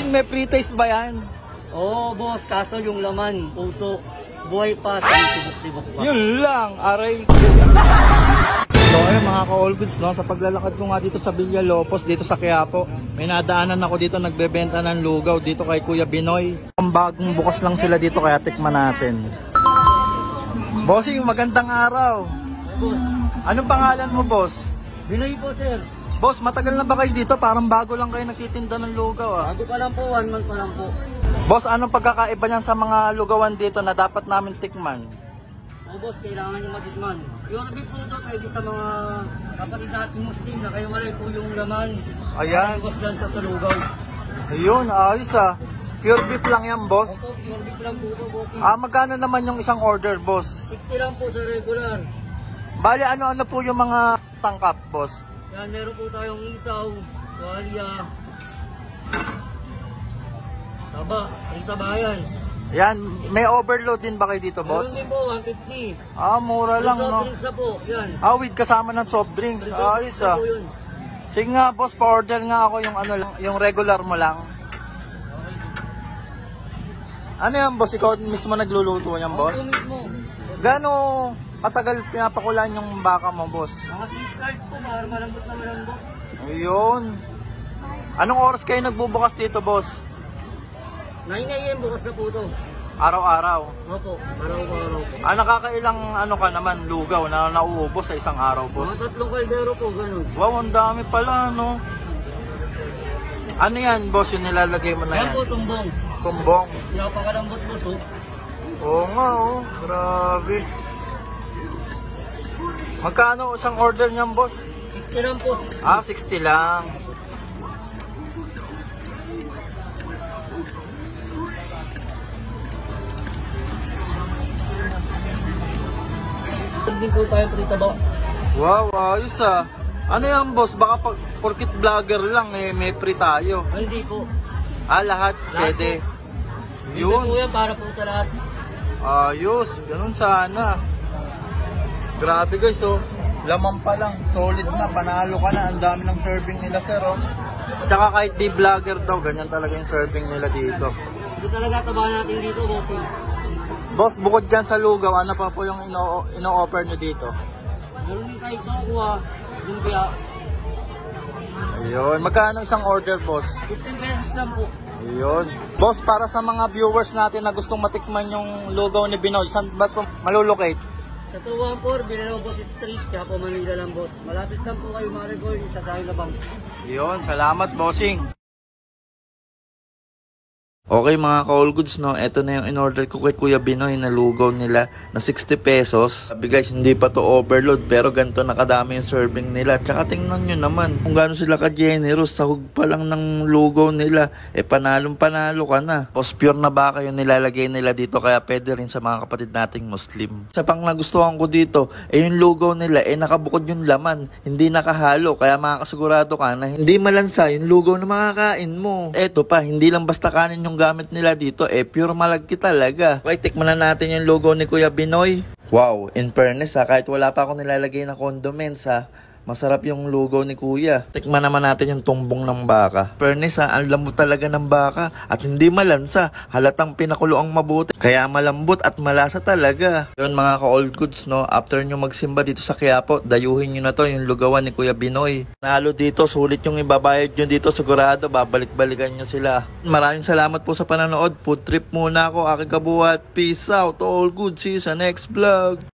Bossing, may pre-taste ba yan? Oo, boss. Kaso yung laman, puso, buhay pa, tibok-tibok pa. Yun lang, aray. So ayun mga ka-all goods, no? Sa paglalakad ko nga dito sa Villalobos, dito sa Quiapo, may nadaanan ako dito nagbebenta ng lugaw dito kay Kuya Binoy. Ang bagong bukas lang sila dito kaya tikman natin. Bossing, magandang araw. Boss, Anong pangalan mo, boss? Binoy po, sir. Boss, matagal na ba kayo dito? Parang bago lang kayo nagtitinda ng lugaw, ah. Bago pa lang po, 1 month pa lang po. Boss, anong pagkakaiba niyan sa mga lugawan dito na dapat namin tikman? Oo, boss, kailangan nyo matikman. Yung beef po ito, pwede sa mga kapatid natin Muslim na kayo malay po yung laman. Ayan. Boss, lang sa salugaw. Ayun, ayos ah. Pure beef lang yan, boss. Opo, yung beef lang po ito, boss. Magkano naman yung isang order, boss? 60 lang po sa regular. Bali, ano-ano po yung mga sangkap, boss? Yan, meron po tayong isaw, tuwalya, taba, yung tabayan. Yan, may overload din ba kayo dito, boss? Meron din po, 150. Mura lang, Soft no? drinks na po, yan. With kasama ng soft drinks. Ayos ah. Po yun. Sige nga, boss, pa-order nga ako yung ano lang, yung regular mo lang. Ano yan, boss? Ikaw mismo nagluluto niyan, boss? Ako mismo. Gaano katagal pinapakulan yung baka mo, boss? Mga 6 hours po, para malambot na malambot. Ayun. Anong oras kayo nagbubukas dito, boss? 9 AM bukas na po ito. Araw-araw. Opo, araw-araw po. Nakakailang ano ka naman, lugaw na nauubos sa isang araw, boss? Mga 3 kaldero po, ganun. Wow, ang dami pala, no? Ano yan, boss, yung nilalagay mo na Yan yan? po, tumbong. Kumbong. Pinapakalambot po, so. Oo nga, oh. Grabe. Magkano isang order niyan, boss? 60 lang po, 60. 60 lang. Hindi po tayo prita ba? Wow, ayos ah. Ano yan, boss? Baka porkit vlogger lang, may free tayo. Hindi po. Lahat pwede. Yun. Yun. Po yan para po sa lahat. Ayos, ganun sana. Grabe guys, oh. Laman pa lang, solid na, panalo ka na. Ang dami ng serving nila, sir, oh. Tsaka kahit di vlogger daw, ganyan talaga yung serving nila dito. Ito talaga tabahan natin dito, bossing. Boss, bukod dyan sa lugaw, ano pa po yung ino-offer nyo dito? Meron din tayo kuha, lumpia. Ayun, magkano isang order, boss? 15 pesos lang po. Ayun. Boss, para sa mga viewers natin na gustong matikman yung lugaw ni Binoy, saan ba ito malulocate? Sa 214, Villalobos Street, Quiapo, Manila lang, boss. Malapit lang po kayo, Marigold, sa tayo labang. Ayun, salamat, bossing. Okay mga ka-all goods, no, eto na yung in-order ko kay Kuya Binoy na lugaw nila na 60 pesos. Sabi guys, hindi pa to overload pero ganito nakadami yung serving nila. Tsaka tingnan nyo naman kung gaano sila ka-generous. Sahog pa lang ng lugaw nila, panalong panalo ka na. Post pure na baka yung nilalagay nila dito kaya pwede rin sa mga kapatid nating Muslim. Sa pang nagustuhan ko dito, yung lugaw nila, nakabukod yung laman, hindi nakahalo. Kaya makakasigurado ka na hindi malansa yung lugaw na makakain mo. Eto pa, hindi lang basta kanin yung gamit nila dito, pure malagkit talaga. Okay, tikman na natin yung logo ni Kuya Binoy. Wow, in fairness kahit wala pa ako nilalagay na condiments masarap yung lugaw ni Kuya. Tikman naman natin yung tumbong ng baka. Fairness ang lambot talaga ng baka at hindi malansa. Halatang pinakulo ang mabuti. Kaya malambot at malasa talaga. Yun mga ka-all goods, no. After nyo magsimba dito sa Quiapo, dayuhin nyo na to yung lugawan ni Kuya Binoy. Nalo dito, sulit yung ibabayad nyo dito. Sigurado, babalik-balikan nyo sila. Maraming salamat po sa panonood. Food trip muna ako, aking kabuhat. Peace out, all good. See you sa next vlog.